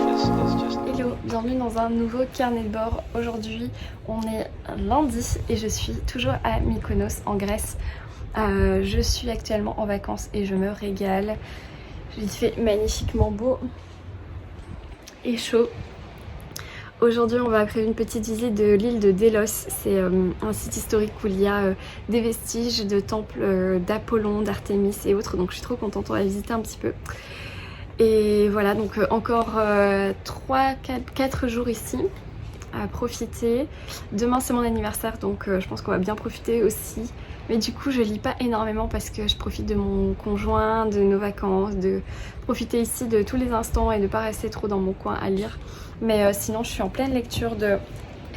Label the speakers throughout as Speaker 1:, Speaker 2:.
Speaker 1: Hello, bienvenue dans un nouveau carnet de bord. Aujourd'hui, on est lundi et je suis toujours à Mykonos en Grèce. Je suis actuellement en vacances et je me régale. Il fait magnifiquement beau et chaud. Aujourd'hui, on va prévoir une petite visite de l'île de Délos. C'est un site historique où il y a des vestiges de temples d'Apollon, d'Artémis et autres. Donc je suis trop contente, on va visiter un petit peu. Et voilà, donc encore 4 jours ici à profiter. Demain c'est mon anniversaire, donc je pense qu'on va bien profiter aussi. Mais du coup je lis pas énormément parce que je profite de mon conjoint, de nos vacances, de profiter ici de tous les instants et de pas rester trop dans mon coin à lire. Mais sinon je suis en pleine lecture de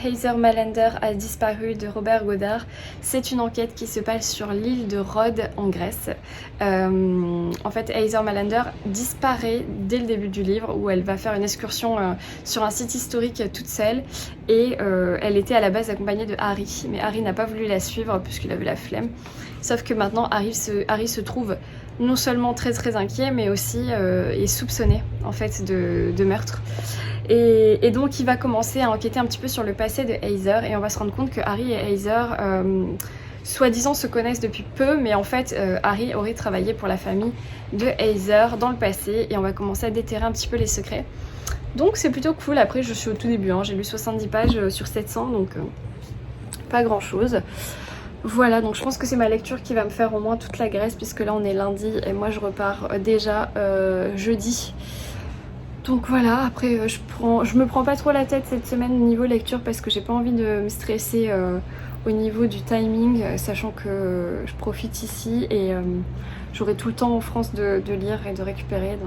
Speaker 1: Heather Mallender a disparu de Robert Goddard. C'est une enquête qui se passe sur l'île de Rhodes en Grèce. En fait, Heather Mallender disparaît dès le début du livre où elle va faire une excursion sur un site historique toute seule et elle était à la base accompagnée de Harry. Mais Harry n'a pas voulu la suivre puisqu'il avait la flemme. Sauf que maintenant Harry se trouve non seulement très inquiet mais aussi est soupçonné en fait de meurtre. Et donc il va commencer à enquêter un petit peu sur le passé de Heather et on va se rendre compte que Harry et Heather soi-disant se connaissent depuis peu, mais en fait Harry aurait travaillé pour la famille de Heather dans le passé et on va commencer à déterrer un petit peu les secrets. Donc c'est plutôt cool. Après je suis au tout début, hein. J'ai lu 70 pages sur 700, donc pas grand chose. Voilà, donc je pense que c'est ma lecture qui va me faire au moins toute la Grèce puisque là on est lundi et moi je repars déjà jeudi. Donc voilà, après je me prends pas trop la tête cette semaine au niveau lecture parce que j'ai pas envie de me stresser au niveau du timing, sachant que je profite ici et j'aurai tout le temps en France de lire et de récupérer.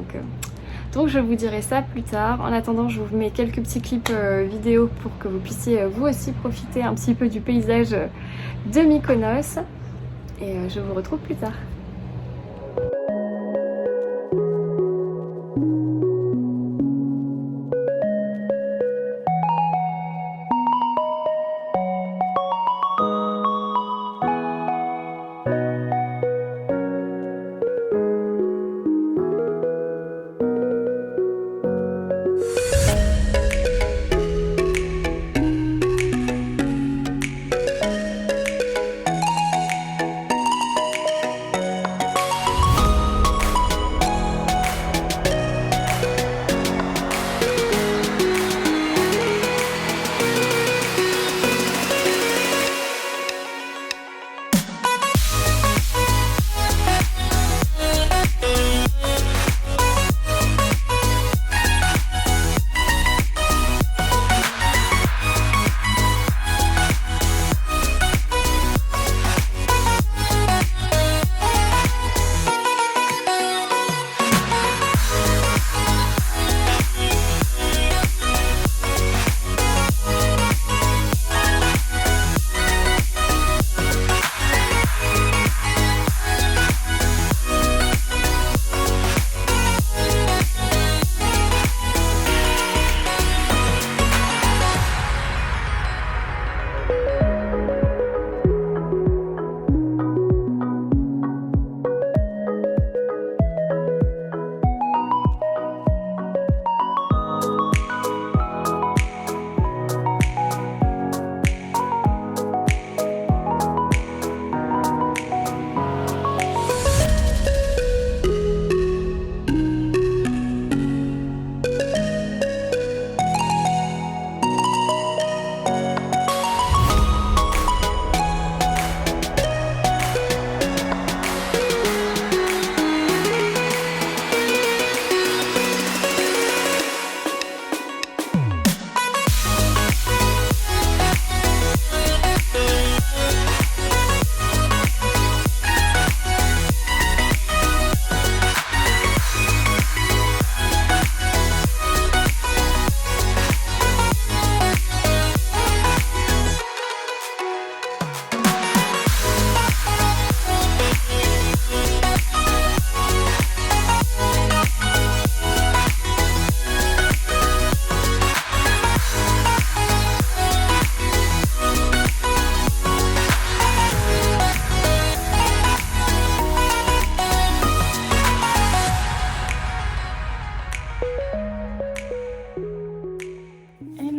Speaker 1: Donc je vous dirai ça plus tard. En attendant, je vous mets quelques petits clips vidéo pour que vous puissiez vous aussi profiter un petit peu du paysage de Mykonos. Et je vous retrouve plus tard.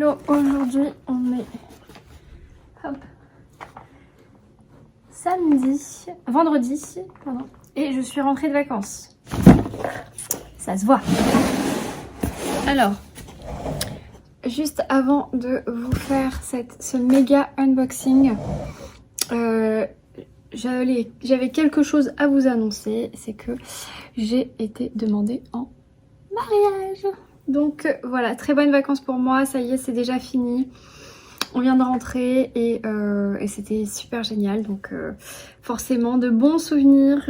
Speaker 1: Hello, aujourd'hui on est vendredi, pardon, et je suis rentrée de vacances. Ça se voit. Alors, juste avant de vous faire ce méga unboxing, j'avais quelque chose à vous annoncer, c'est que j'ai été demandée en mariage. Donc voilà, très bonnes vacances pour moi, ça y est, c'est déjà fini. On vient de rentrer et c'était super génial, donc forcément de bons souvenirs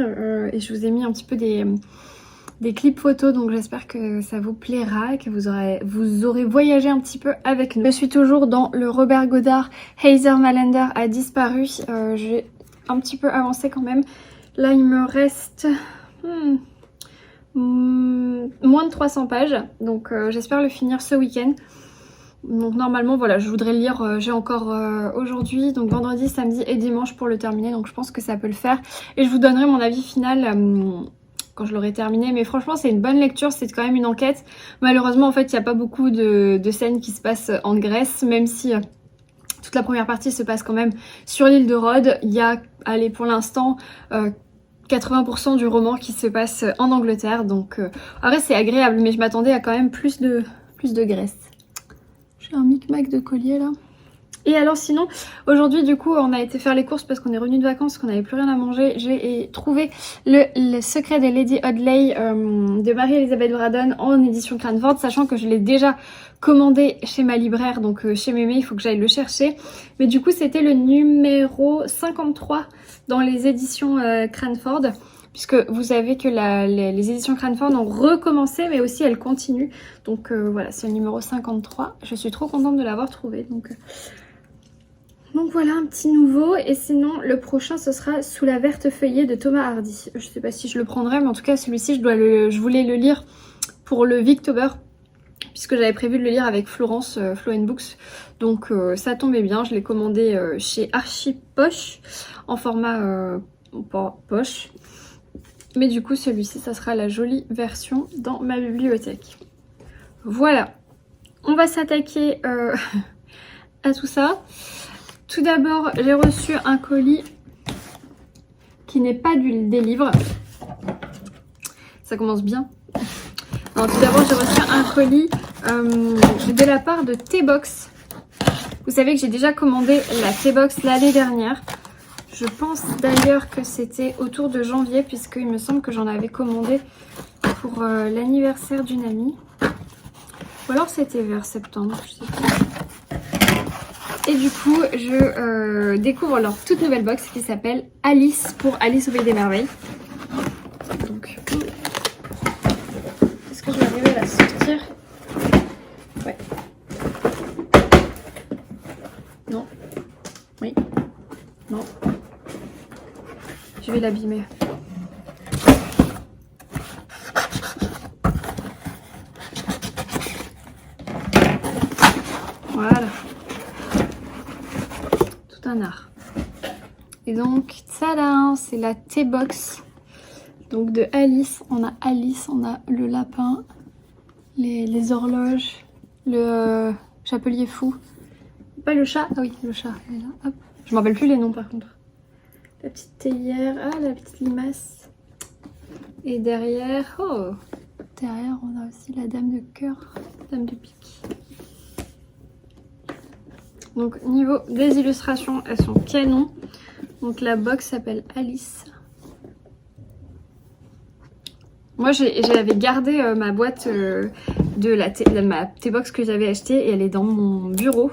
Speaker 1: et je vous ai mis un petit peu des clips photos, donc j'espère que ça vous plaira, que vous aurez voyagé un petit peu avec nous. Je suis toujours dans le Robert Goddard, Heather Malander a disparu, j'ai un petit peu avancé quand même. Là il me reste moins de 300 pages, donc j'espère le finir ce week-end. Donc normalement voilà, je voudrais le lire, j'ai encore aujourd'hui, donc vendredi, samedi et dimanche pour le terminer, donc je pense que ça peut le faire. Et je vous donnerai mon avis final quand je l'aurai terminé, mais franchement c'est une bonne lecture, c'est quand même une enquête. Malheureusement en fait il n'y a pas beaucoup de scènes qui se passent en Grèce, même si toute la première partie se passe quand même sur l'île de Rhodes. Il y a, allez pour l'instant, 80% du roman qui se passe en Angleterre, donc en vrai c'est agréable, mais je m'attendais à quand même plus de Grèce. J'ai un micmac de collier là. Et alors sinon, aujourd'hui du coup on a été faire les courses parce qu'on est revenu de vacances, qu'on n'avait plus rien à manger. J'ai trouvé le secret des Lady Audley de Mary-Elizabeth Braddon en édition Cranford, sachant que je l'ai déjà commandé chez ma libraire, donc chez Mémé, il faut que j'aille le chercher. Mais du coup c'était le numéro 53 dans les éditions Cranford. Puisque vous savez que les éditions Cranford ont recommencé, mais aussi elles continuent. Donc voilà, c'est le numéro 53. Je suis trop contente de l'avoir trouvé. Donc voilà, un petit nouveau. Et sinon, le prochain, ce sera Sous la verte feuillée de Thomas Hardy. Je sais pas si je le prendrai, mais en tout cas, celui-ci, je voulais le lire pour le Victober, puisque j'avais prévu de le lire avec Florence, Flo & Books. Donc ça tombait bien, je l'ai commandé chez Archie Poche, en format poche. Mais du coup celui-ci ça sera la jolie version dans ma bibliothèque. Voilà, on va s'attaquer à tout ça. Tout d'abord j'ai reçu un colis qui n'est pas des livres. Ça commence bien. Alors, tout d'abord j'ai reçu un colis de la part de T-Box. Vous savez que j'ai déjà commandé la T-Box l'année dernière. Je pense d'ailleurs que c'était autour de janvier, puisqu'il me semble que j'en avais commandé pour l'anniversaire d'une amie. Ou alors c'était vers septembre, je sais pas. Et du coup, je découvre leur toute nouvelle box qui s'appelle Alice, pour Alice au Pays des Merveilles. Donc, est-ce que je vais arriver à la sortir? Ouais. Non. Oui. Non. Je vais l'abîmer. Voilà. Tout un art. Et donc, tada, c'est la T-Box. Donc de Alice. On a Alice, on a le lapin, les horloges, le chapelier fou. Pas le chat. Ah oui, le chat. Elle est là. Hop. Je me rappelle plus les noms par contre. La petite théière, ah la petite limace. Et derrière, on a aussi la dame de cœur, dame de pique. Donc niveau des illustrations, elles sont canon. Donc la box s'appelle Alice. Moi j'avais gardé ma boîte de ma T-Box que j'avais achetée et elle est dans mon bureau.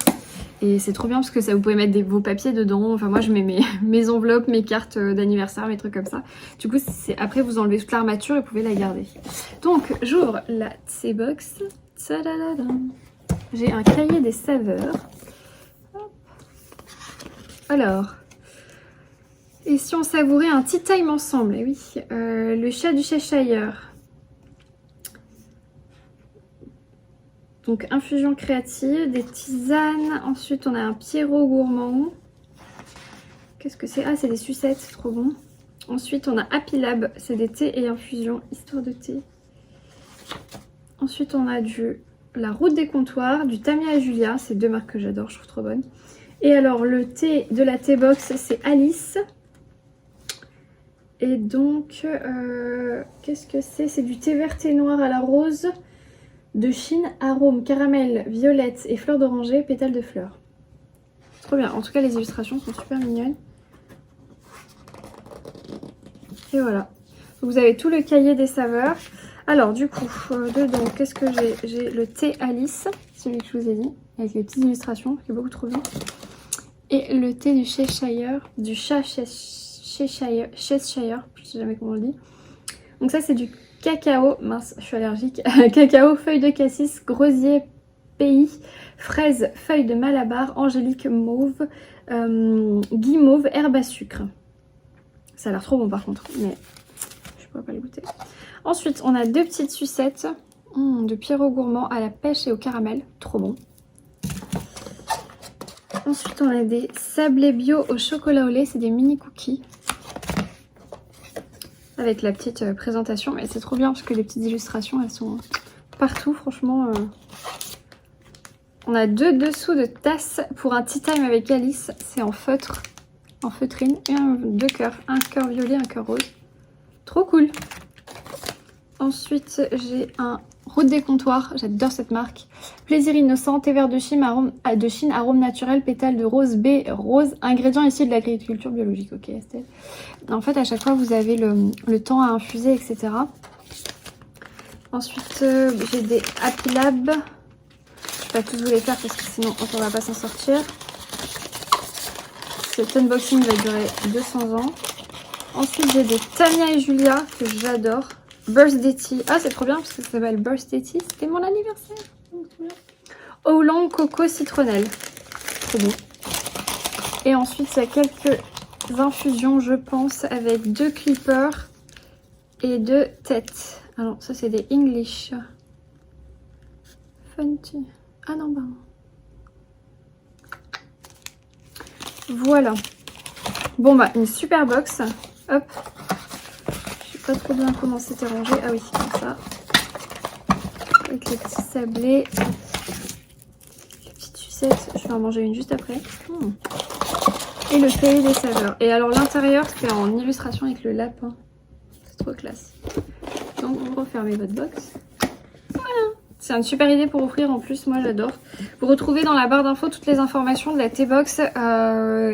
Speaker 1: Et c'est trop bien parce que ça, vous pouvez mettre vos papiers dedans. Enfin moi je mets mes enveloppes, mes cartes d'anniversaire, mes trucs comme ça. Du coup après vous enlevez toute l'armature et vous pouvez la garder. Donc j'ouvre la T-Box. J'ai un cahier des saveurs. Hop. Alors, et si on savourait un tea time ensemble? Et oui, le chat du Cheshire. Donc infusion créative, des tisanes, ensuite on a un Pierrot gourmand. Qu'est-ce que c'est? Ah c'est des sucettes, c'est trop bon. Ensuite on a Happy Lab, c'est des thés et infusions, histoire de thé. Ensuite on a du la route des comptoirs, du Tamia et Julia. C'est deux marques que j'adore, je trouve trop bonnes. Et alors le thé de la T-Box, c'est Alice. Et donc, qu'est-ce que c'est? C'est du thé vert et noir à la rose de Chine, arôme, caramel, violette et fleurs d'oranger, pétales de fleurs. Trop bien. En tout cas, les illustrations sont super mignonnes. Et voilà. Vous avez tout le cahier des saveurs. Alors, du coup, dedans, qu'est-ce que j'ai? J'ai le thé Alice, celui que je vous ai dit, avec les petites illustrations, qui est beaucoup trop bien. Et le thé du Cheshire, du chat Cheshire, je sais jamais comment on le dit. Donc ça, c'est du cacao, mince, je suis allergique. Cacao, feuille de cassis, grosier, pays, fraise, feuille de malabar, angélique mauve, guimauve, herbe à sucre. Ça a l'air trop bon par contre, mais je pourrais pas le goûter. Ensuite, on a deux petites sucettes de Pierrot Gourmand à la pêche et au caramel. Trop bon. Ensuite, on a des sablés bio au chocolat au lait. C'est des mini cookies. Avec la petite présentation. Mais c'est trop bien parce que les petites illustrations, elles sont partout. Franchement, on a deux dessous de tasses pour un tea time avec Alice. C'est en feutre, en feutrine. Et deux cœurs. Un cœur violet, un cœur rose. Trop cool. Ensuite, j'ai un route des comptoirs. J'adore cette marque. Plaisir innocent, thé vert de Chine, arôme naturel, pétales de rose, baie, rose. Ingrédients issus de l'agriculture biologique. Ok, Estelle. En fait, à chaque fois, vous avez le temps à infuser, etc. Ensuite, j'ai des Happy Lab. Je ne vais pas tous vous les faire parce que sinon, on ne va pas s'en sortir. Cet unboxing va durer 200 ans. Ensuite, j'ai des Tamia et Julia que j'adore. Birthday Tea. Ah, c'est trop bien parce que ça s'appelle Birthday Tea. C'était mon anniversaire. Oolong coco citronnelle. Trop bon. Et ensuite, il y a quelques infusions, je pense, avec deux clippers et deux têtes. Alors, ça, c'est des English. Fun tea. Ah non, bah. Voilà. Bon, bah, une super box. Hop. Pas trop bien comment c'était rangé. Ah oui, comme ça. Avec les petits sablés. Les petites sucettes. Je vais en manger une juste après. Et le cahier des saveurs. Et alors l'intérieur, c'est en illustration avec le lapin. C'est trop classe. Donc vous refermez votre box. Voilà. C'est une super idée pour offrir en plus. Moi j'adore. Vous retrouvez dans la barre d'infos toutes les informations de la T-Box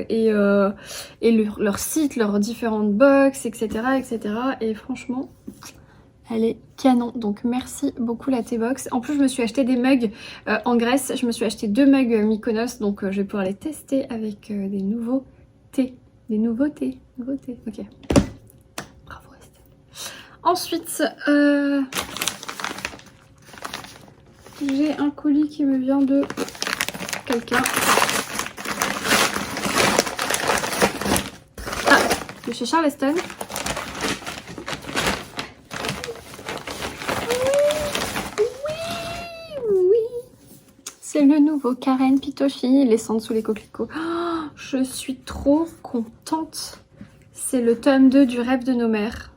Speaker 1: et leur site, leurs différentes box, etc., etc. Et franchement, elle est canon. Donc merci beaucoup la T-Box. En plus, je me suis acheté des mugs en Grèce. Je me suis acheté 2 mugs Mykonos. Donc je vais pouvoir les tester avec des nouveaux thés. Des nouveautés. Ok. Bravo Estelle. Ensuite, j'ai un colis qui me vient de quelqu'un. Ah, de chez Charleston. Oui. C'est le nouveau Karen Pitoshi, les cendres sous les coquelicots. Oh, je suis trop contente. C'est le tome 2 du Rêve de nos mères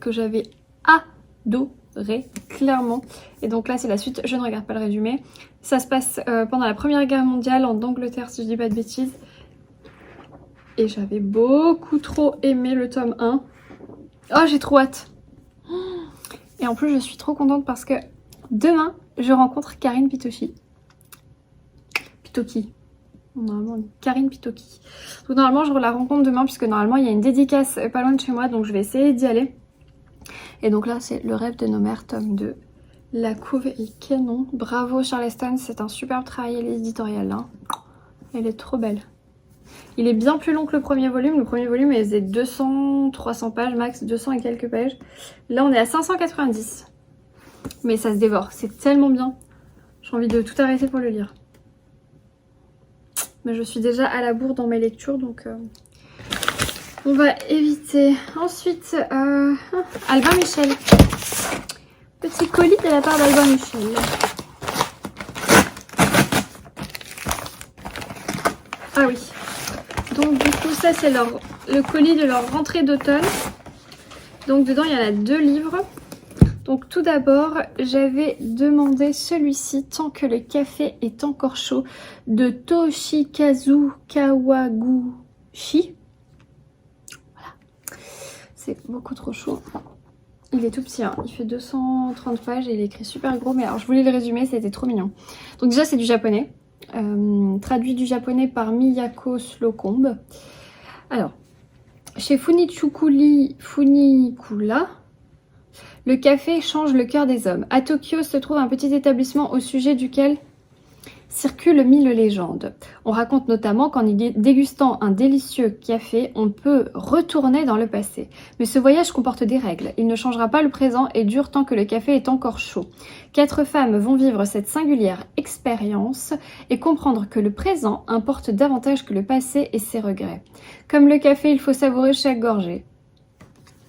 Speaker 1: que j'avais adoré, clairement. Et donc là, c'est la suite. Je ne regarde pas le résumé. Ça se passe pendant la Première Guerre mondiale en Angleterre, si je dis pas de bêtises. Et j'avais beaucoup trop aimé le tome 1. Oh, j'ai trop hâte. Et en plus, je suis trop contente parce que demain, je rencontre Karine Pitoki. Normalement, Karine Pitoki. Donc normalement, je la rencontre demain puisque normalement, il y a une dédicace pas loin de chez moi. Donc je vais essayer d'y aller. Et donc là, c'est Le Rêve de nos mères, tome 2. La couve est canon. Bravo Charleston, c'est un superbe travail éditorial là. Elle est trop belle. Il est bien plus long que le premier volume. Le premier volume, il faisait 200-300 pages max, 200 et quelques pages. Là, on est à 590. Mais ça se dévore, c'est tellement bien. J'ai envie de tout arrêter pour le lire. Mais je suis déjà à la bourre dans mes lectures, donc on va éviter. Ensuite, Albin Michel. Petit colis de la part d'Albin Michel. Ah oui. Donc du coup, ça c'est le colis de leur rentrée d'automne. Donc dedans, il y en a 2 livres. Donc tout d'abord, j'avais demandé celui-ci, Tant que le café est encore chaud, de Toshikazu Kawaguchi. Voilà, c'est beaucoup trop chaud. Il est tout petit, hein. Il fait 230 pages et il est écrit super gros, mais alors je voulais le résumer, c'était trop mignon. Donc déjà c'est du japonais, traduit du japonais par Miyako Slocombe. Alors, chez Funikula, le café change le cœur des hommes. À Tokyo se trouve un petit établissement au sujet duquel circulent 1000 légendes. On raconte notamment qu'en y dégustant un délicieux café, on peut retourner dans le passé. Mais ce voyage comporte des règles. Il ne changera pas le présent et dure tant que le café est encore chaud. 4 femmes vont vivre cette singulière expérience et comprendre que le présent importe davantage que le passé et ses regrets. Comme le café, il faut savourer chaque gorgée.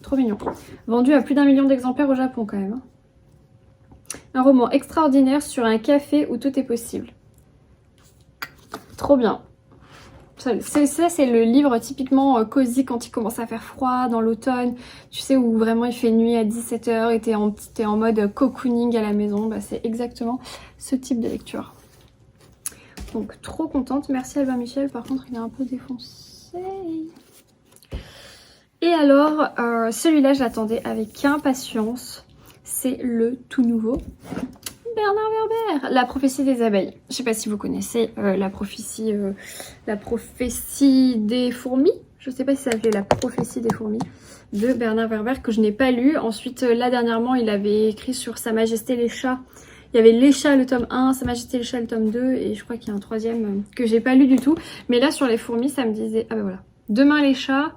Speaker 1: Trop mignon. Vendu à plus d'1 million d'exemplaires au Japon quand même. Un roman extraordinaire sur un café où tout est possible. Trop bien. Ça c'est le livre typiquement cosy quand il commence à faire froid dans l'automne. Tu sais, où vraiment il fait nuit à 17 h et t'es en mode cocooning à la maison. Bah, c'est exactement ce type de lecture. Donc trop contente. Merci Albin Michel. Par contre il est un peu défoncé. Et alors celui-là je l'attendais avec impatience. C'est le tout nouveau Bernard Werber, La prophétie des abeilles. Je sais pas si vous connaissez la prophétie des fourmis. Je sais pas si ça s'appelait La prophétie des fourmis de Bernard Werber que je n'ai pas lu. Ensuite là dernièrement il avait écrit sur Sa Majesté les chats. Il y avait Les chats le tome 1, Sa Majesté les chats le tome 2 et je crois qu'il y a un troisième que j'ai pas lu du tout. Mais là sur les fourmis ça me disait, ah ben voilà, Demain les chats,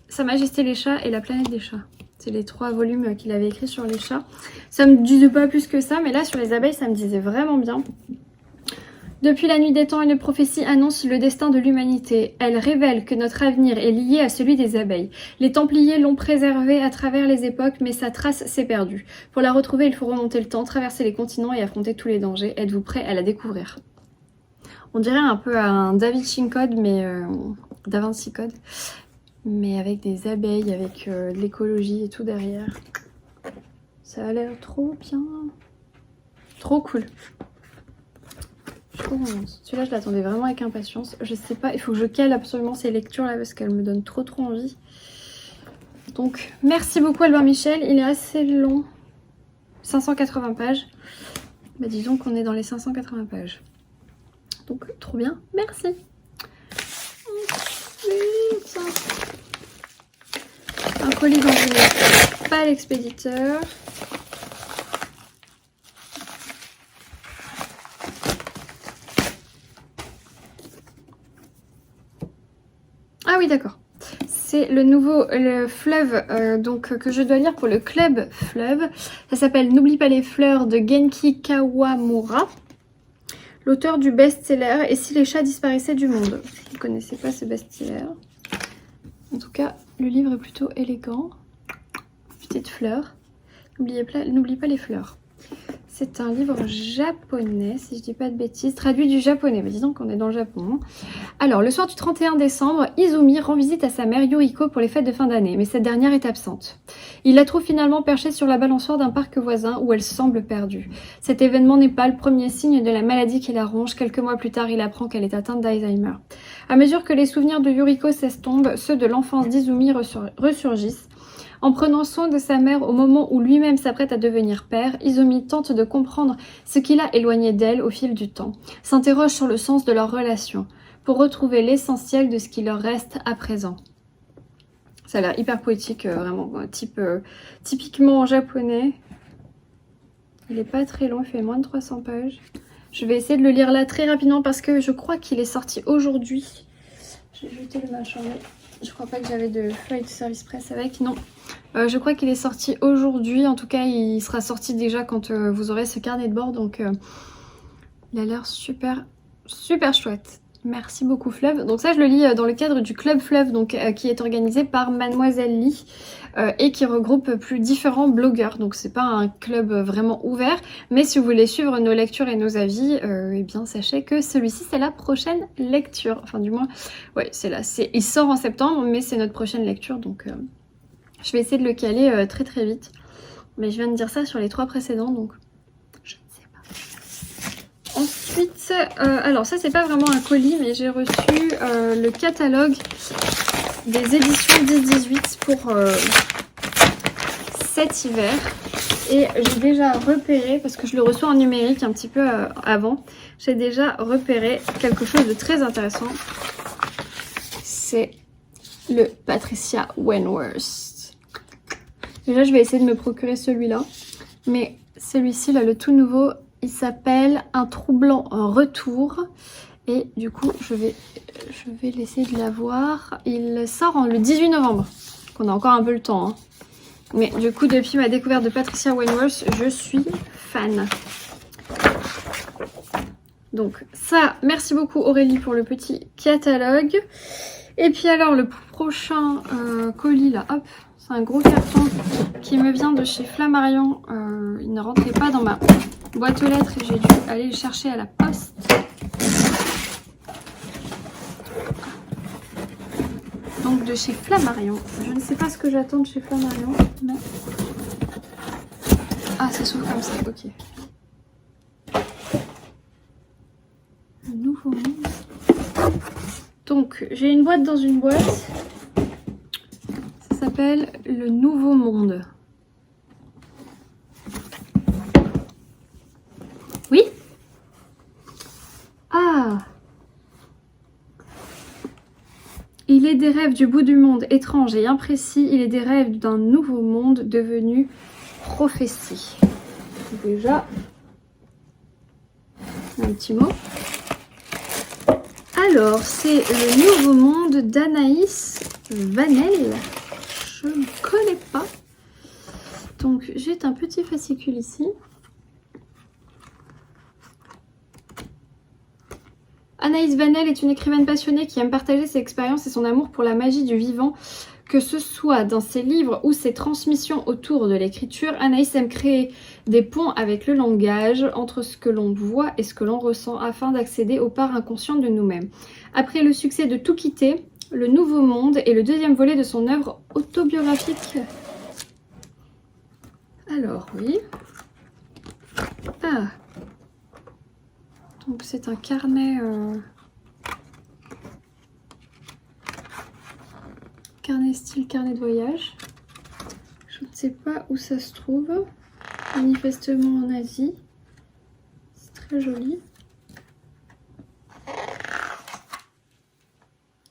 Speaker 1: Sa Majesté les chats et La planète des chats. C'est les 3 volumes qu'il avait écrits sur les chats. Ça me disait pas plus que ça, mais là sur les abeilles, ça me disait vraiment bien. Depuis la nuit des temps, une prophétie annonce le destin de l'humanité. Elle révèle que notre avenir est lié à celui des abeilles. Les Templiers l'ont préservée à travers les époques, mais sa trace s'est perdue. Pour la retrouver, il faut remonter le temps, traverser les continents et affronter tous les dangers. Êtes-vous prêt à la découvrir? On dirait un peu un Da Vinci Code, mais Da Vinci Code. Mais avec des abeilles, avec de l'écologie et tout derrière. Ça a l'air trop bien. Trop cool. Je suis trop contente. Celui-là, je l'attendais vraiment avec impatience. Je sais pas, il faut que je cale absolument ces lectures-là parce qu'elles me donnent trop envie. Donc, merci beaucoup Albin Michel. Il est assez long. 580 pages. Bah, disons qu'on est dans les 580 pages. Donc, trop bien. Merci. Ensuite, un colis dont je n'ai pas l'expéditeur. Ah oui, d'accord. C'est le nouveau fleuve donc que je dois lire pour le club fleuve. Ça s'appelle N'oublie pas les fleurs de Genki Kawamura. L'auteur du best-seller Et si les chats disparaissaient du monde. Je ne connaissais pas ce best-seller. En tout cas, le livre est plutôt élégant. Petite fleur. N'oublie pas les fleurs. C'est un livre japonais, si je dis pas de bêtises, traduit du japonais. Mais disons qu'on est dans le Japon. Alors, le soir du 31 décembre, Izumi rend visite à sa mère Yuriko pour les fêtes de fin d'année, mais cette dernière est absente. Il la trouve finalement perchée sur la balançoire d'un parc voisin où elle semble perdue. Cet événement n'est pas le premier signe de la maladie qui la ronge. Quelques mois plus tard, il apprend qu'elle est atteinte d'Alzheimer. À mesure que les souvenirs de Yuriko s'estompent, ceux de l'enfance d'Izumi ressurgissent. En prenant soin de sa mère au moment où lui-même s'apprête à devenir père, Izumi tente de comprendre ce qui l'a éloigné d'elle au fil du temps, s'interroge sur le sens de leur relation, pour retrouver l'essentiel de ce qui leur reste à présent. Ça a l'air hyper poétique, vraiment, typiquement japonais. Il est pas très long, il fait moins de 300 pages. Je vais essayer de le lire là très rapidement parce que je crois qu'il est sorti aujourd'hui. J'ai jeté le machin, mais je crois pas que j'avais de feuille de service presse avec, non. Je crois qu'il est sorti aujourd'hui, en tout cas il sera sorti déjà quand vous aurez ce carnet de bord, donc il a l'air super chouette. Merci beaucoup Fleuve. Donc ça je le lis dans le cadre du Club Fleuve, donc qui est organisé par Mademoiselle Lee et qui regroupe plus différents blogueurs. Donc c'est pas un club vraiment ouvert, mais si vous voulez suivre nos lectures et nos avis, eh bien sachez que celui-ci c'est la prochaine lecture. Enfin du moins, ouais c'est là. Il sort en septembre, mais c'est notre prochaine lecture, donc je vais essayer de le caler très vite. Mais je viens de dire ça sur les 3 précédents, donc je ne sais pas. Ensuite, alors ça c'est pas vraiment un colis, mais j'ai reçu le catalogue des éditions 10-18 pour cet hiver. Et j'ai déjà repéré, parce que je le reçois en numérique un petit peu avant, j'ai déjà repéré quelque chose de très intéressant. C'est le Patricia Wentworth. Déjà, je vais essayer de me procurer celui-là. Mais celui-ci, là, le tout nouveau, il s'appelle Un troublant retour. Et du coup, je vais essayer de l'avoir. Il sort le 18 novembre. Donc on a encore un peu le temps, hein. Mais du coup, depuis ma découverte de Patricia Wentworth, je suis fan. Donc ça, merci beaucoup Aurélie pour le petit catalogue. Et puis alors, le prochain colis là, hop, c'est un gros carton qui me vient de chez Flammarion. Il ne rentrait pas dans ma boîte aux lettres et j'ai dû aller le chercher à la poste. Donc de chez Flammarion. Je ne sais pas ce que j'attends de chez Flammarion, mais... Ah, ça s'ouvre comme ça, ok. Le nouveau monde. Donc, j'ai une boîte dans une boîte. Ça s'appelle Le Nouveau Monde. Oui? Ah! Il est des rêves du bout du monde étrange et imprécis. Il est des rêves d'un nouveau monde devenu prophétie. Déjà, un petit mot. Alors, c'est Le Nouveau Monde d'Anaïs Vanel. Je ne connais pas. Donc, j'ai un petit fascicule ici. Anaïs Vanel est une écrivaine passionnée qui aime partager ses expériences et son amour pour la magie du vivant. Que ce soit dans ses livres ou ses transmissions autour de l'écriture, Anaïs aime créer des ponts avec le langage, entre ce que l'on voit et ce que l'on ressent, afin d'accéder aux parts inconscientes de nous-mêmes. Après le succès de Tout quitter, Le Nouveau Monde est le deuxième volet de son œuvre autobiographique. Alors, oui. Ah. Donc c'est un carnet... Carnet style carnet de voyage. Je ne sais pas où ça se trouve. Manifestement en Asie. C'est très joli.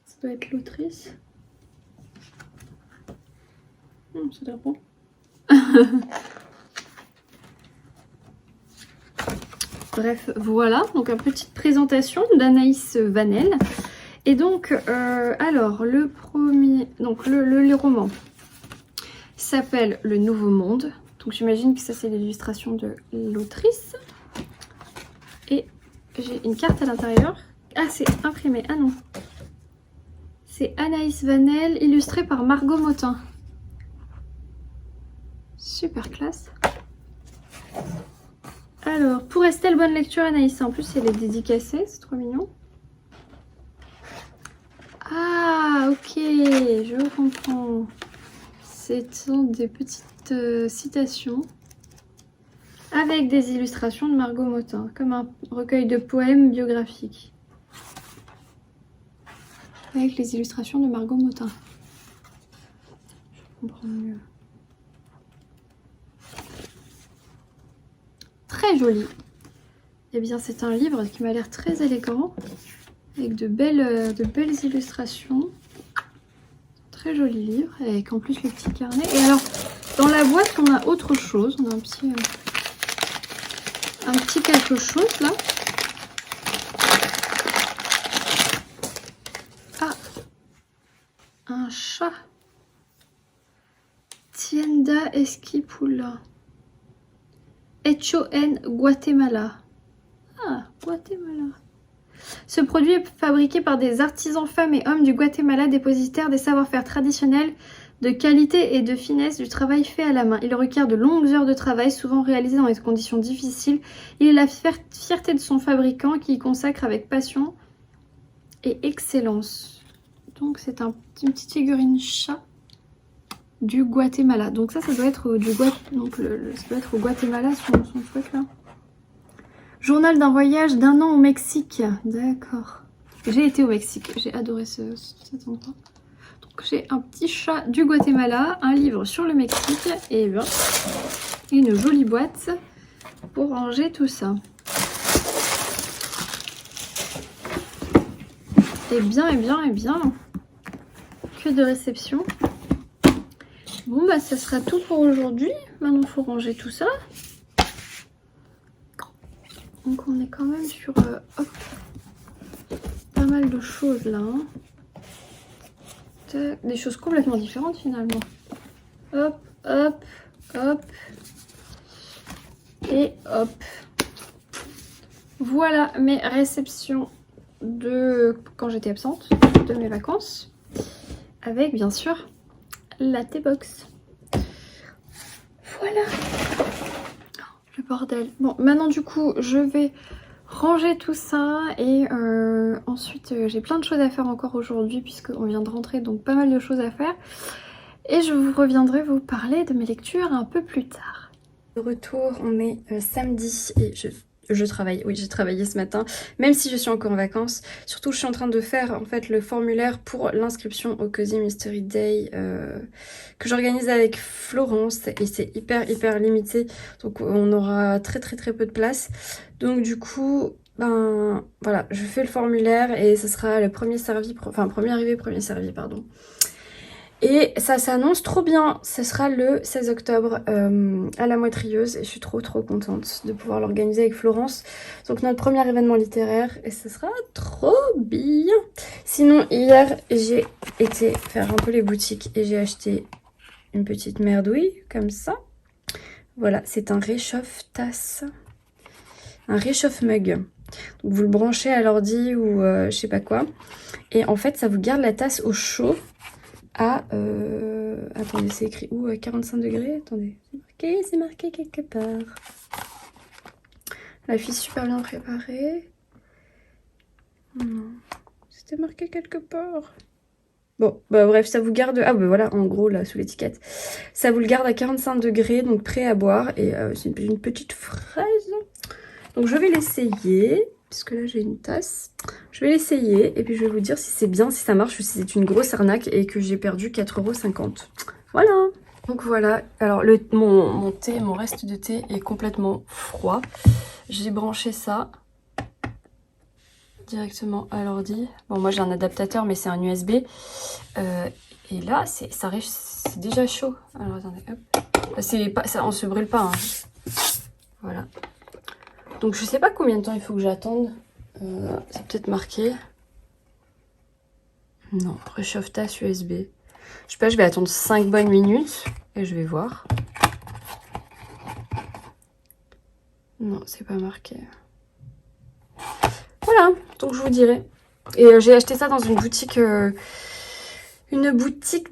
Speaker 1: Ça doit être l'autrice. Ça a l'air bon. Bref, voilà. Donc une petite présentation d'Anaïs Vanel. Et donc, alors, le premier... Donc, le roman s'appelle Le Nouveau Monde. Donc, j'imagine que ça, c'est l'illustration de l'autrice. Et j'ai une carte à l'intérieur. Ah, c'est imprimé. Ah non. C'est Anaïs Vanel, illustré par Margot Motin. Super classe. Alors, pour Estelle, bonne lecture, Anaïs. En plus, elle est dédicacée. C'est trop mignon. Ah, ok, je comprends. Ce sont des petites citations avec des illustrations de Margot Motin, comme un recueil de poèmes biographiques. Avec les illustrations de Margot Motin. Je comprends mieux. Très joli. Eh bien, c'est un livre qui m'a l'air très élégant. Avec de belles illustrations. Très joli livre. Avec en plus le petit carnet. Et alors, dans la boîte, on a autre chose. On a un petit quelque chose là. Ah, un chat. Tienda Esquipula. Hecho en Guatemala. Ah, Guatemala. Ce produit est fabriqué par des artisans femmes et hommes du Guatemala, dépositaires des savoir-faire traditionnels, de qualité et de finesse du travail fait à la main. Il requiert de longues heures de travail, souvent réalisées dans des conditions difficiles. Il est la fierté de son fabricant qui y consacre avec passion et excellence. Donc c'est une petite figurine chat. du Guatemala. Donc ça doit être ça doit être au Guatemala son truc là. Journal d'un voyage d'1 an au Mexique. D'accord. J'ai été au Mexique, j'ai adoré cet endroit. Donc j'ai un petit chat du Guatemala, un livre sur le Mexique et bien une jolie boîte pour ranger tout ça. Et bien. Que de réception. Bon bah ça sera tout pour aujourd'hui. Maintenant il faut ranger tout ça. Donc on est quand même sur pas mal de choses là. Des choses complètement différentes finalement. Hop, hop, hop. Et hop. Voilà mes réceptions de quand j'étais absente de mes vacances. Avec bien sûr la T-Box. Voilà. Le bordel. Bon, maintenant du coup, je vais ranger tout ça et ensuite j'ai plein de choses à faire encore aujourd'hui puisqu'on vient de rentrer, donc pas mal de choses à faire. Et je vous reviendrai vous parler de mes lectures un peu plus tard. De retour, on est samedi et je travaille, oui j'ai travaillé ce matin, même si je suis encore en vacances. Surtout je suis en train de faire en fait le formulaire pour l'inscription au Cozy Mystery Day que j'organise avec Florence et c'est hyper limité. Donc on aura très peu de place. Donc du coup, ben voilà, je fais le formulaire et ce sera le premier arrivé, premier servi, pardon. Et ça s'annonce trop bien, ce sera le 16 octobre à la Moitrieuse et je suis trop contente de pouvoir l'organiser avec Florence. Donc notre premier événement littéraire et ce sera trop bien. Sinon hier j'ai été faire un peu les boutiques et j'ai acheté une petite merdouille comme ça. Voilà, c'est un réchauffe-tasse, un réchauffe-mug. Donc vous le branchez à l'ordi ou je sais pas quoi. Et en fait ça vous garde la tasse au chaud. Attendez, c'est écrit où? À 45 degrés? Attendez, c'est marqué quelque part. La fille super bien préparée. Non, c'était marqué quelque part. Bon, bah bref, ça vous garde... Ah bah voilà, en gros, là, sous l'étiquette. Ça vous le garde à 45 degrés, donc prêt à boire. Et c'est une petite fraise. Donc je vais l'essayer, puisque là j'ai une tasse. Je vais l'essayer et puis je vais vous dire si c'est bien, si ça marche ou si c'est une grosse arnaque et que j'ai perdu 4,50 €. Voilà. Donc voilà, alors mon thé, mon reste de thé est complètement froid. J'ai branché ça directement à l'ordi. Bon, moi j'ai un adaptateur mais c'est un USB. Et là, c'est déjà chaud. Alors attendez, hop. On se brûle pas. Hein. Voilà. Donc je sais pas combien de temps il faut que j'attende. C'est peut-être marqué. Non, réchauffe-tasse USB. Je sais pas, je vais attendre 5 bonnes minutes et je vais voir. Non, c'est pas marqué. Voilà, donc je vous dirai. Et j'ai acheté ça dans une boutique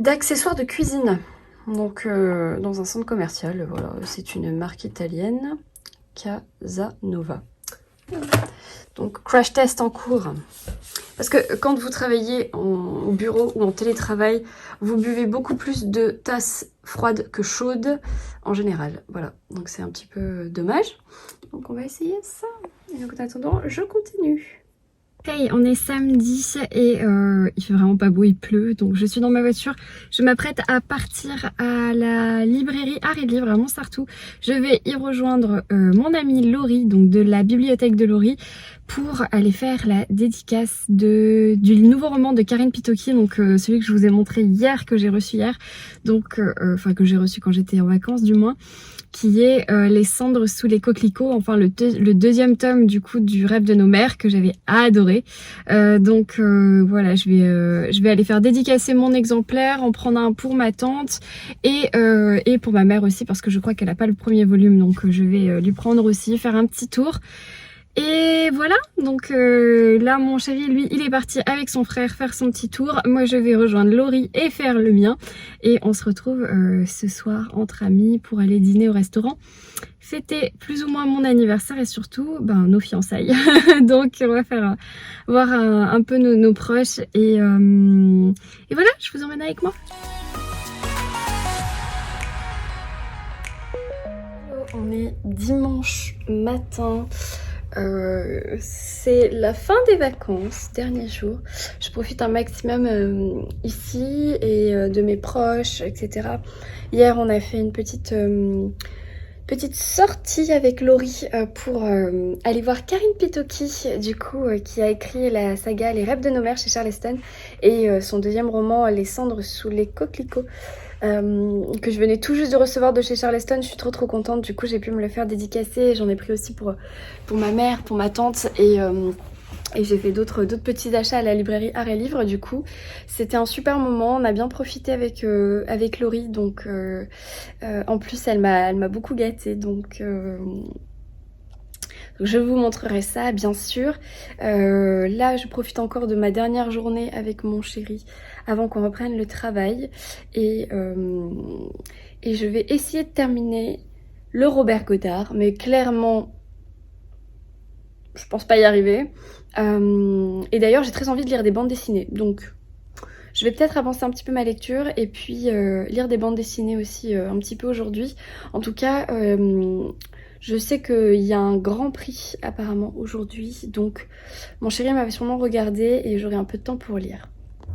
Speaker 1: d'accessoires de cuisine. Donc dans un centre commercial, voilà, c'est une marque italienne, Casanova. Donc crash test en cours. Parce que quand vous travaillez au bureau ou en télétravail, vous buvez beaucoup plus de tasses froides que chaudes en général. Voilà, donc c'est un petit peu dommage. Donc on va essayer ça. Et donc en attendant, je continue. Hey, on est samedi et il fait vraiment pas beau, il pleut, donc je suis dans ma voiture. Je m'apprête à partir à la librairie Art et Livre à Montsartou. Je vais y rejoindre mon amie Laurie, donc de la bibliothèque de Laurie, pour aller faire la dédicace du nouveau roman de Karine Pitoki, donc celui que je vous ai montré hier, que j'ai reçu hier, donc enfin que j'ai reçu quand j'étais en vacances du moins, qui est Les cendres sous les coquelicots, enfin le deuxième tome du coup du Rêve de nos mères que j'avais adoré. Donc voilà, je vais aller faire dédicacer mon exemplaire, en prendre un pour ma tante et pour ma mère aussi parce que je crois qu'elle n'a pas le premier volume, donc je vais lui prendre aussi, faire un petit tour. Et voilà, donc là mon chéri lui il est parti avec son frère faire son petit tour. Moi je vais rejoindre Laurie et faire le mien. Et on se retrouve ce soir entre amis pour aller dîner au restaurant. Fêter plus ou moins mon anniversaire et surtout nos fiançailles. Donc on va faire voir un peu nos proches et voilà, je vous emmène avec moi. On est dimanche matin. C'est la fin des vacances, dernier jour. Je profite un maximum ici et de mes proches, etc. Hier, on a fait une petite sortie avec Laurie pour aller voir Karine Pitoki, du coup, qui a écrit la saga Les Rêves de nos mères chez Charleston et son deuxième roman Les cendres sous les coquelicots. Que je venais tout juste de recevoir de chez Charleston. Je suis trop contente, du coup j'ai pu me le faire dédicacer. J'en ai pris aussi pour ma mère, pour ma tante et j'ai fait d'autres petits achats à la librairie Art et Livre. Du coup c'était un super moment, on a bien profité avec Laurie, donc en plus elle m'a beaucoup gâtée, donc je vous montrerai ça bien sûr. Là je profite encore de ma dernière journée avec mon chéri avant qu'on reprenne le travail et je vais essayer de terminer le Robert Godard, mais clairement je pense pas y arriver. Et d'ailleurs j'ai très envie de lire des bandes dessinées, donc je vais peut-être avancer un petit peu ma lecture et puis lire des bandes dessinées aussi un petit peu aujourd'hui. En tout cas je sais qu'il y a un grand prix apparemment aujourd'hui, donc mon chéri m'avait sûrement regardé et j'aurai un peu de temps pour lire.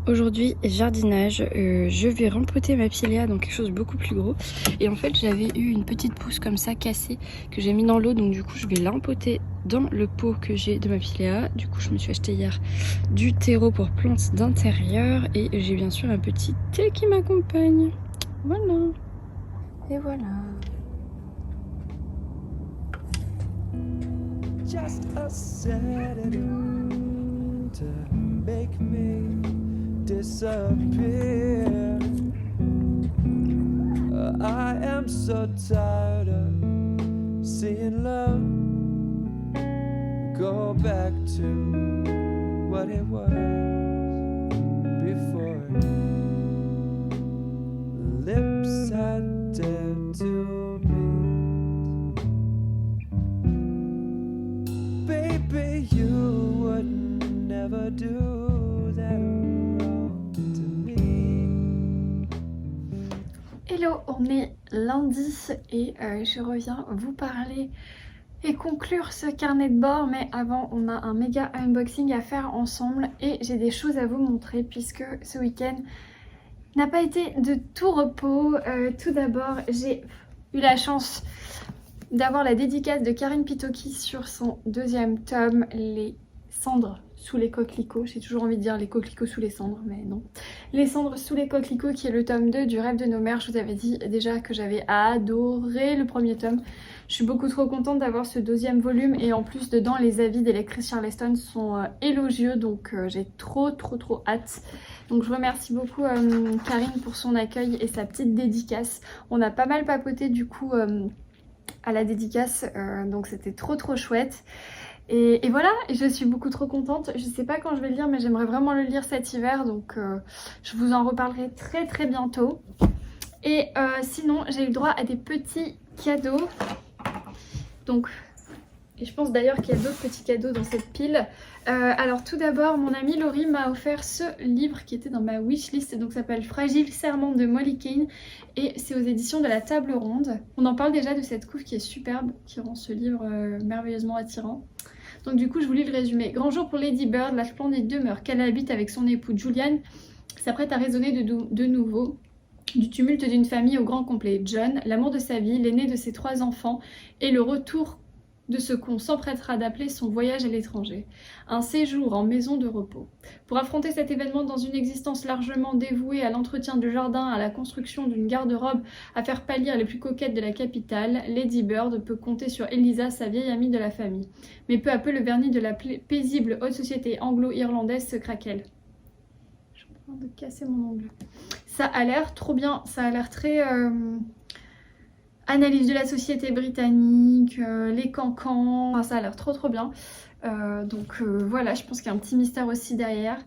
Speaker 1: Aujourd'hui, jardinage, je vais rempoter ma pilea dans quelque chose de beaucoup plus gros. Et en fait, j'avais eu une petite pousse comme ça cassée que j'ai mis dans l'eau. Donc du coup, je vais l'empoter dans le pot que j'ai de ma pilea. Du coup, je me suis acheté hier du terreau pour plantes d'intérieur. Et j'ai bien sûr un petit thé qui m'accompagne. Voilà. Et voilà. Just a Saturday to make me disappear. I am so tired of seeing love go back to what it was before. Lips I dared to meet. Baby, you would never do that. Hello, on est lundi et je reviens vous parler et conclure ce carnet de bord, mais avant on a un méga unboxing à faire ensemble et j'ai des choses à vous montrer puisque ce week-end n'a pas été de tout repos. Tout d'abord, j'ai eu la chance d'avoir la dédicace de Karine Pitoki sur son deuxième tome, Les cendres sous les coquelicots. J'ai toujours envie de dire les coquelicots sous les cendres, mais non. Les cendres sous les coquelicots, qui est le tome 2 du Rêve de nos mères. Je vous avais dit déjà que j'avais adoré le premier tome. Je suis beaucoup trop contente d'avoir ce deuxième volume et en plus dedans les avis des lectrices Charleston sont élogieux, donc j'ai trop hâte. Donc je remercie beaucoup Karine pour son accueil et sa petite dédicace. On a pas mal papoté du coup à la dédicace, donc c'était trop chouette. Et voilà, je suis beaucoup trop contente. Je sais pas quand je vais le lire, mais j'aimerais vraiment le lire cet hiver, donc je vous en reparlerai très bientôt. Et sinon, j'ai eu le droit à des petits cadeaux. Donc, et je pense d'ailleurs qu'il y a d'autres petits cadeaux dans cette pile. Alors tout d'abord, mon amie Laurie m'a offert ce livre qui était dans ma wishlist, donc ça s'appelle Fragile Serment de Molly Kane et c'est aux éditions de la Table Ronde. On en parle déjà de cette couve qui est superbe, qui rend ce livre merveilleusement attirant. Donc du coup je vous lis le résumé. Grand jour pour Lady Bird, la splendide demeure qu'elle habite avec son époux Julian s'apprête à résonner de nouveau du tumulte d'une famille au grand complet. John, l'amour de sa vie, l'aîné de ses 3 enfants et le retour de ce qu'on s'emprêtera d'appeler son voyage à l'étranger. Un séjour en maison de repos. Pour affronter cet événement dans une existence largement dévouée à l'entretien du jardin, à la construction d'une garde-robe, à faire pâlir les plus coquettes de la capitale, Lady Bird peut compter sur Elisa, sa vieille amie de la famille. Mais peu à peu, le vernis de la paisible haute société anglo-irlandaise se craquelle. Je suis en train de casser mon ongle. Ça a l'air trop bien, ça a l'air très... analyse de la société britannique, les cancans, enfin, ça a l'air trop bien. Donc voilà, je pense qu'il y a un petit mystère aussi derrière.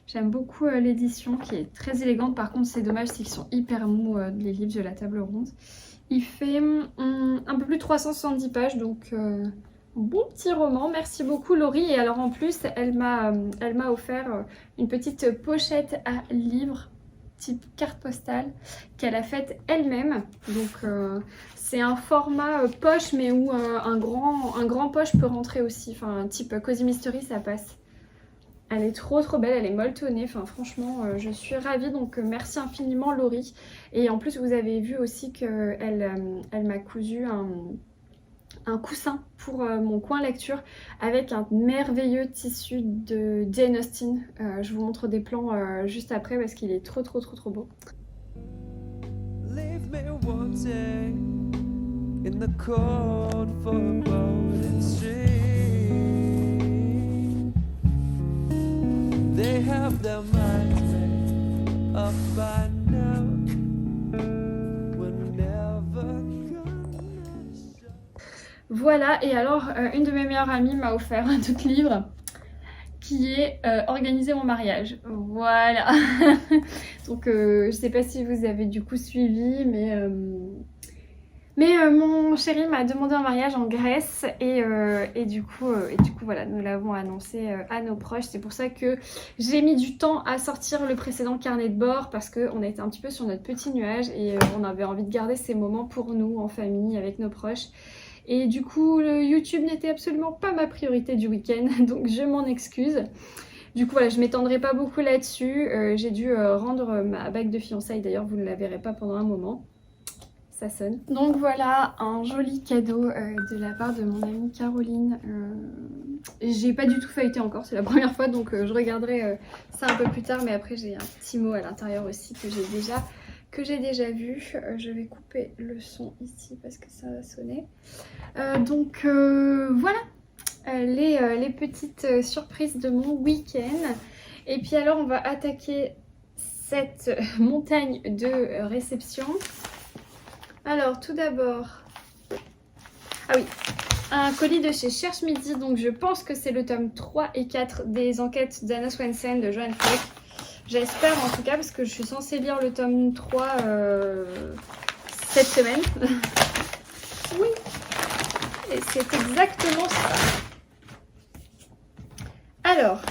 Speaker 1: J'aime beaucoup l'édition qui est très élégante. Par contre, c'est dommage, c'est qu'ils sont hyper mous, les livres de la Table Ronde. Il fait un peu plus de 370 pages, donc bon petit roman. Merci beaucoup Laurie. Et alors en plus, elle m'a offert une petite pochette à livres type carte postale qu'elle a faite elle-même. Donc C'est un format poche mais où un grand poche peut rentrer aussi. Enfin type Cozy Mystery ça passe. Elle est trop belle, elle est molletonnée, enfin franchement je suis ravie, donc merci infiniment Laurie. Et en plus vous avez vu aussi qu'elle m'a cousu un coussin pour mon coin lecture avec un merveilleux tissu de Jane Austen. Je vous montre des plans juste après parce qu'il est trop beau. Leave me wanting in the cold foreboding stream. They have their minds made up by now. We're never gonna show. Voilà, et alors une de mes meilleures amies m'a offert un autre livre qui est Organiser mon mariage. Voilà. Donc je sais pas si vous avez du coup suivi, mais mon chéri m'a demandé un mariage en Grèce et du coup voilà, nous l'avons annoncé à nos proches. C'est pour ça que j'ai mis du temps à sortir le précédent carnet de bord parce qu'on était un petit peu sur notre petit nuage et on avait envie de garder ces moments pour nous, en famille, avec nos proches. Et du coup, le YouTube n'était absolument pas ma priorité du week-end, donc je m'en excuse. Du coup, voilà, je m'étendrai pas beaucoup là-dessus. J'ai dû rendre ma bague de fiançailles, d'ailleurs, vous ne la verrez pas pendant un moment. Ça sonne. Donc voilà, un joli cadeau de la part de mon amie Caroline. J'ai pas du tout feuilleté encore, c'est la première fois, donc je regarderai ça un peu plus tard. Mais après, j'ai un petit mot à l'intérieur aussi que j'ai déjà vu. Je vais couper le son ici parce que ça va sonner. Donc voilà les petites surprises de mon week-end. Et puis alors on va attaquer cette montagne de réception. Alors tout d'abord, ah oui, un colis de chez Cherche Midi. Donc je pense que c'est le tome 3 et 4 des enquêtes d'Anna Swensen de Joanne Fleck. J'espère en tout cas parce que je suis censée lire le tome 3 cette semaine. Oui, et c'est exactement ça. Alors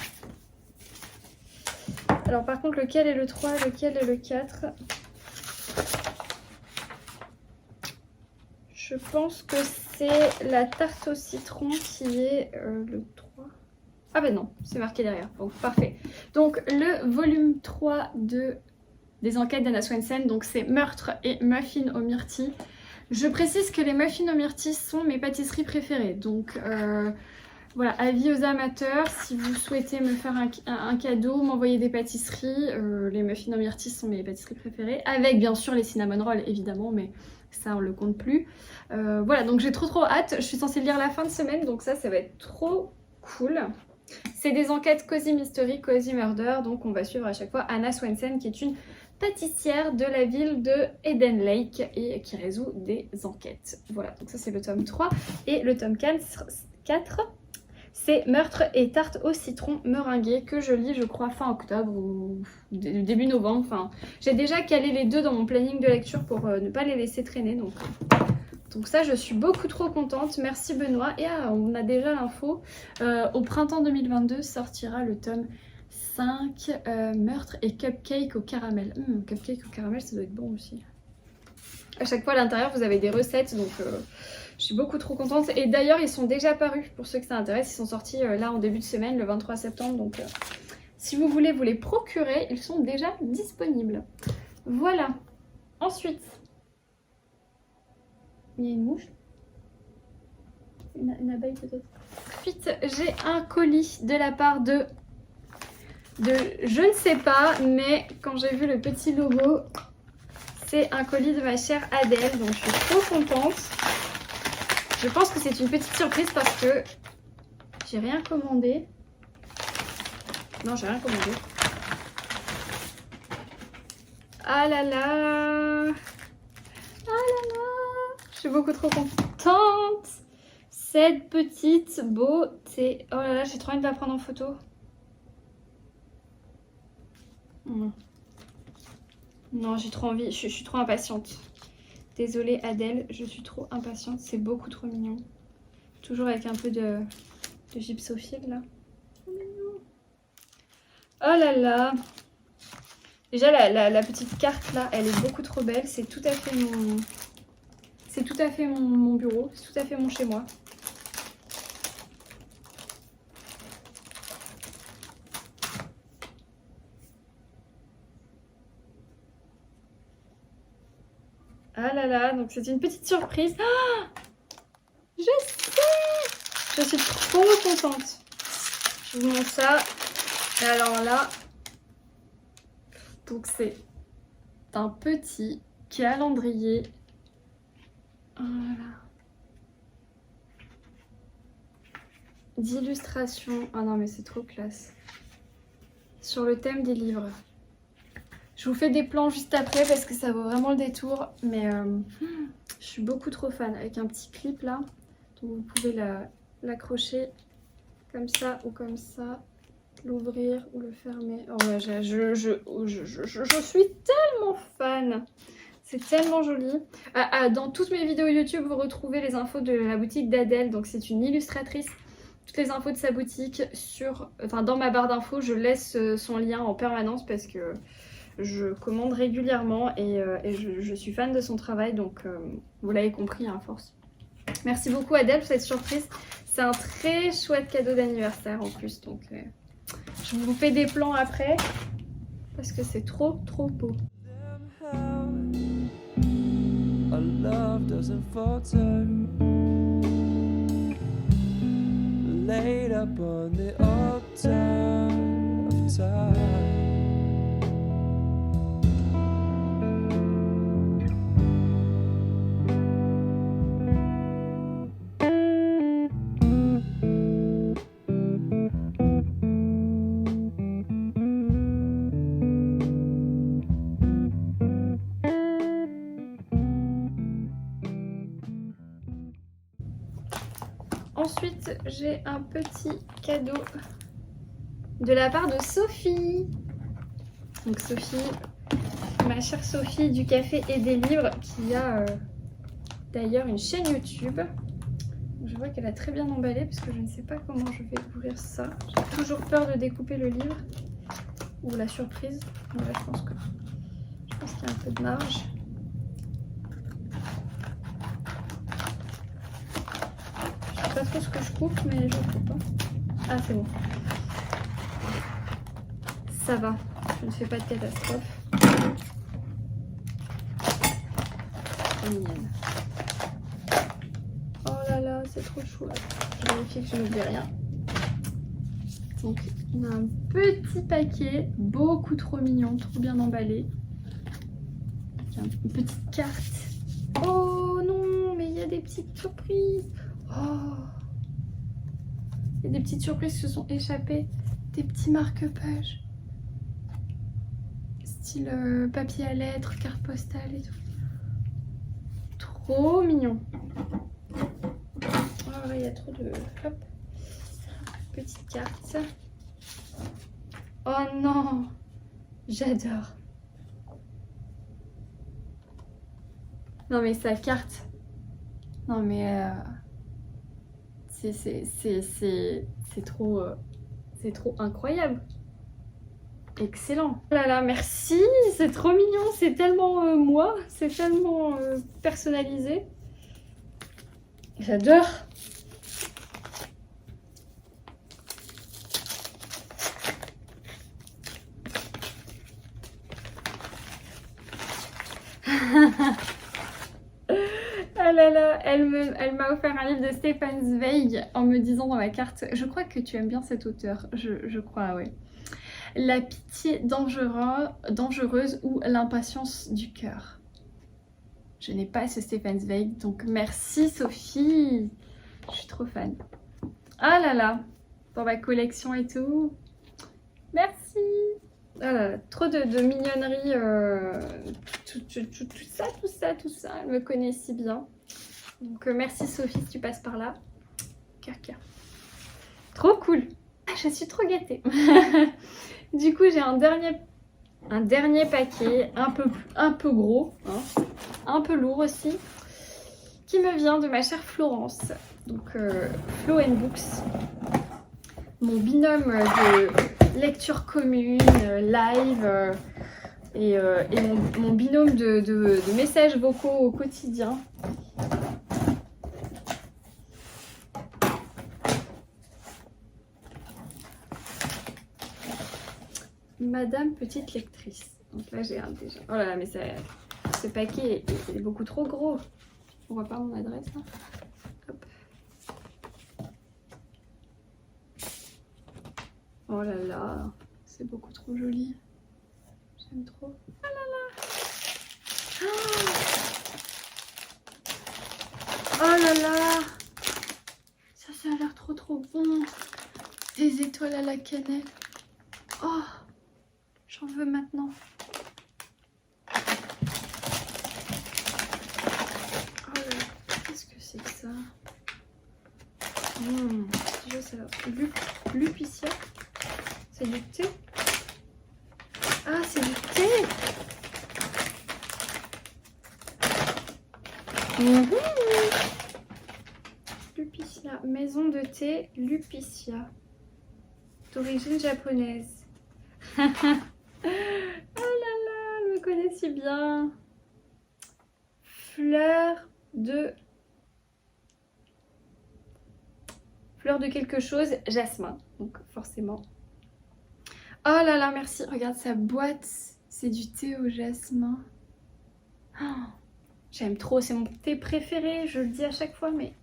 Speaker 1: par contre lequel est le 3, lequel est le 4? Je pense que c'est la tarte au citron qui est le 3. Ah ben non, c'est marqué derrière, donc parfait. Donc le volume 3 des enquêtes d'Anna Swensen, donc c'est meurtre et muffins aux myrtilles. Je précise que les muffins aux myrtilles sont mes pâtisseries préférées, donc voilà, avis aux amateurs, si vous souhaitez me faire un cadeau, m'envoyer des pâtisseries, les muffins aux myrtilles sont mes pâtisseries préférées, avec bien sûr les cinnamon rolls évidemment, mais ça on le compte plus. Voilà, donc j'ai trop hâte, je suis censée lire la fin de semaine, donc ça va être trop cool. C'est des enquêtes Cozy Mystery, Cozy Murder, donc on va suivre à chaque fois Anna Swensen qui est une pâtissière de la ville de Eden Lake et qui résout des enquêtes. Voilà, donc ça c'est le tome 3 et le tome 4 c'est Meurtre et tarte au citron meringuée que je lis je crois fin octobre ou début novembre. Enfin, j'ai déjà calé les deux dans mon planning de lecture pour ne pas les laisser traîner. Donc ça je suis beaucoup trop contente. Merci Benoît. Et on a déjà l'info. Au printemps 2022 sortira le tome 5 Meurtre et cupcake au caramel. Cupcake au caramel ça doit être bon aussi. À chaque fois à l'intérieur vous avez des recettes donc... je suis beaucoup trop contente et d'ailleurs ils sont déjà parus pour ceux que ça intéresse, ils sont sortis là en début de semaine le 23 septembre donc si vous voulez vous les procurer, ils sont déjà disponibles. Voilà, ensuite, il y a une mouche, une abeille peut-être. Ensuite j'ai un colis de la part de je ne sais pas, mais quand j'ai vu le petit logo, c'est un colis de ma chère Adèle donc je suis trop contente. Je pense que c'est une petite surprise parce que j'ai rien commandé. Non, j'ai rien commandé. Ah là là! Ah là là! Je suis beaucoup trop contente! Cette petite beauté. Oh là là, j'ai trop envie de la prendre en photo. Non, j'ai trop envie. Je suis trop impatiente. Désolée Adèle, je suis trop impatiente, c'est beaucoup trop mignon. Toujours avec un peu de gypsophile là. Oh mignon. Oh là là. Déjà la petite carte là, elle est beaucoup trop belle, c'est tout à fait mon... C'est tout à fait mon bureau, c'est tout à fait mon chez moi. Ah là là, donc c'est une petite surprise. Ah, je sais! Je suis trop contente. Je vous montre ça. Et alors là, donc c'est un petit calendrier. Voilà. D'illustrations. Ah non mais c'est trop classe. Sur le thème des livres. Je vous fais des plans juste après parce que ça vaut vraiment le détour. Mais je suis beaucoup trop fan. Avec un petit clip là. Donc vous pouvez l'accrocher comme ça ou comme ça. L'ouvrir ou le fermer. Oh ouais, je suis tellement fan. C'est tellement joli. Dans toutes mes vidéos YouTube, vous retrouvez les infos de la boutique d'Adèle. Donc c'est une illustratrice. Toutes les infos de sa boutique dans ma barre d'infos, je laisse son lien en permanence parce que je commande régulièrement et je suis fan de son travail. Donc vous l'avez compris à force. Merci beaucoup Adèle pour cette surprise. C'est un très chouette cadeau d'anniversaire en plus. Donc je vous fais des plans après parce que c'est trop beau. Our love doesn't falter, laid up on the altar of time. Ensuite, j'ai un petit cadeau de la part de Sophie. Donc Sophie, ma chère Sophie du café et des livres, qui a d'ailleurs une chaîne YouTube. Je vois qu'elle a très bien emballé parce que je ne sais pas comment je vais ouvrir ça. J'ai toujours peur de découper le livre ou la surprise. Mais là, je pense qu'il y a un peu de marge. Je sais pas trop ce que je coupe, mais je coupe. Ah, c'est bon. Ça va, je ne fais pas de catastrophe. C'est mignonne. Oh là là, c'est trop chouette. Je vérifie que je n'oublie rien. Donc, on a un petit paquet, beaucoup trop mignon, trop bien emballé. Avec une petite carte. Oh non, mais il y a des petites surprises. Oh, il y a des petites surprises qui se sont échappées. Des petits marque-pages. Style papier à lettres, carte postale et tout. Trop mignon. Oh là, il y a trop de... Hop. Petite carte. Oh non. J'adore. Non mais sa carte. Non mais... C'est trop incroyable. Excellent. Oh là là, merci, c'est trop mignon, c'est tellement moi, c'est tellement personnalisé. J'adore. Ah là là, elle m'a offert un livre de Stefan Zweig en me disant dans la carte, je crois que tu aimes bien cet auteur, je crois, ouais. La pitié dangereuse ou l'impatience du cœur. Je n'ai pas ce Stefan Zweig, donc merci Sophie. Je suis trop fan. Ah là là, dans ma collection et tout. Merci. Ah là là, trop de mignonneries. Tout ça. Elle me connaît si bien. Donc merci Sophie si tu passes par là. Cœur. Trop cool. Je suis trop gâtée. Du coup j'ai un dernier paquet un peu gros, hein, un peu lourd aussi, qui me vient de ma chère Florence. Donc Flo & Books, mon binôme de lecture commune, live et mon binôme de messages vocaux au quotidien. Madame Petite Lectrice. Donc là j'ai un déjà. Oh là là, mais ce paquet est beaucoup trop gros. On voit pas mon adresse là. Hop. Oh là là, c'est beaucoup trop joli. J'aime trop. Oh là là. Oh là là. Ça a l'air trop bon. Des étoiles à la cannelle. Oh, j'en veux maintenant. Oh là là, qu'est-ce que c'est que ça? Déjà ça va. Lupicia. C'est du thé? Ah, c'est du thé! Lupicia, maison de thé Lupicia, d'origine japonaise. Oh là là, elle me connaît si bien. Fleur de quelque chose, jasmin, donc forcément. Oh là là, merci. Regarde sa boîte, c'est du thé au jasmin. Oh, j'aime trop, c'est mon thé préféré, je le dis à chaque fois, mais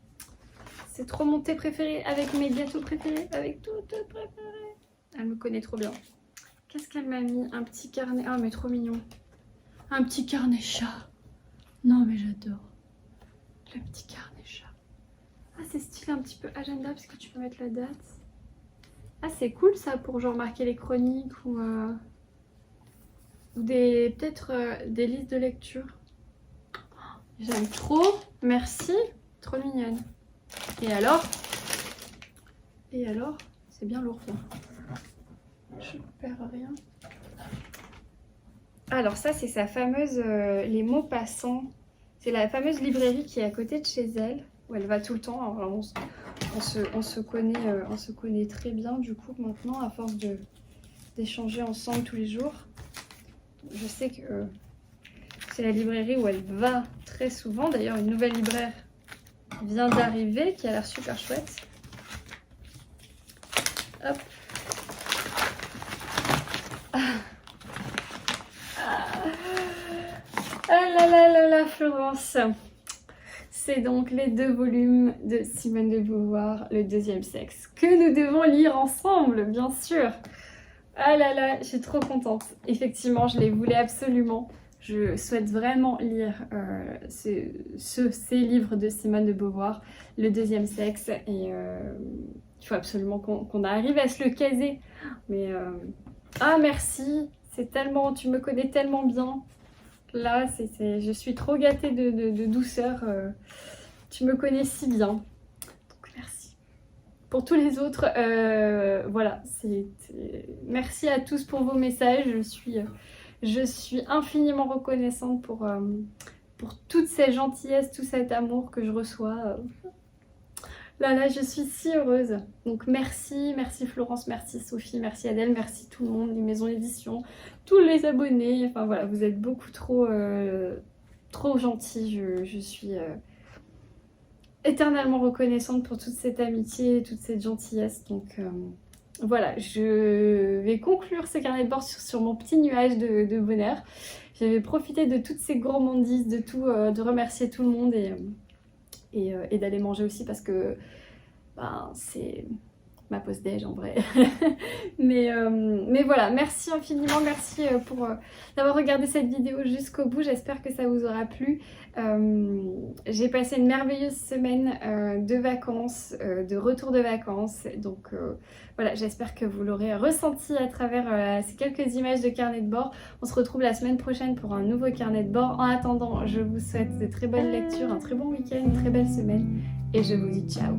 Speaker 1: c'est trop mon thé préféré, avec mes gâteaux préférés, avec tout préféré. Elle me connaît trop bien. Qu'est-ce qu'elle m'a mis? Un petit carnet, oh mais trop mignon. Un petit carnet chat. Non mais j'adore. Le petit carnet chat. Ah, c'est stylé, un petit peu agenda parce que tu peux mettre la date. Ah, c'est cool ça pour genre marquer les chroniques ou peut-être des listes de lecture. J'aime trop, merci, trop mignonne. Et alors, c'est bien lourd là. Je perds rien. Alors ça c'est sa fameuse les mots passants. C'est la fameuse librairie qui est à côté de chez elle, où elle va tout le temps. Alors, on se connaît très bien du coup maintenant à force d'échanger ensemble tous les jours. Je sais que c'est la librairie où elle va très souvent. D'ailleurs une nouvelle libraire vient d'arriver qui a l'air super chouette. Hop. Ah là là, Florence. C'est donc les 2 volumes de Simone de Beauvoir, Le deuxième sexe, que nous devons lire ensemble, bien sûr. Ah là là, je suis trop contente. Effectivement, je les voulais absolument. Je souhaite vraiment lire ces livres de Simone de Beauvoir, Le deuxième sexe. Et il faut absolument qu'on arrive à se le caser. Mais ah merci, c'est tellement, tu me connais tellement bien. Là, je suis trop gâtée de douceur. Tu me connais si bien. Donc merci. Pour tous les autres, voilà. Merci à tous pour vos messages. Je suis infiniment reconnaissante pour toute cette gentillesse, tout cet amour que je reçois. Là, je suis si heureuse. Donc merci Florence, merci Sophie, merci Adèle, merci tout le monde, les maisons d'édition, tous les abonnés. Enfin voilà, vous êtes beaucoup trop gentils. Je suis éternellement reconnaissante pour toute cette amitié, toute cette gentillesse. Donc voilà, je vais conclure ce carnet de bord sur mon petit nuage de bonheur. J'avais profité de toutes ces gourmandises, de remercier tout le monde et d'aller manger aussi parce que c'est ma pause déj en vrai. mais voilà, merci infiniment, merci pour d'avoir regardé cette vidéo jusqu'au bout. J'espère que ça vous aura plu. J'ai passé une merveilleuse semaine de vacances, de retour de vacances. Donc voilà, j'espère que vous l'aurez ressenti à travers ces quelques images de carnet de bord. On se retrouve la semaine prochaine pour un nouveau carnet de bord. En attendant, je vous souhaite de très bonnes lectures, un très bon week-end, une très belle semaine et je vous dis ciao.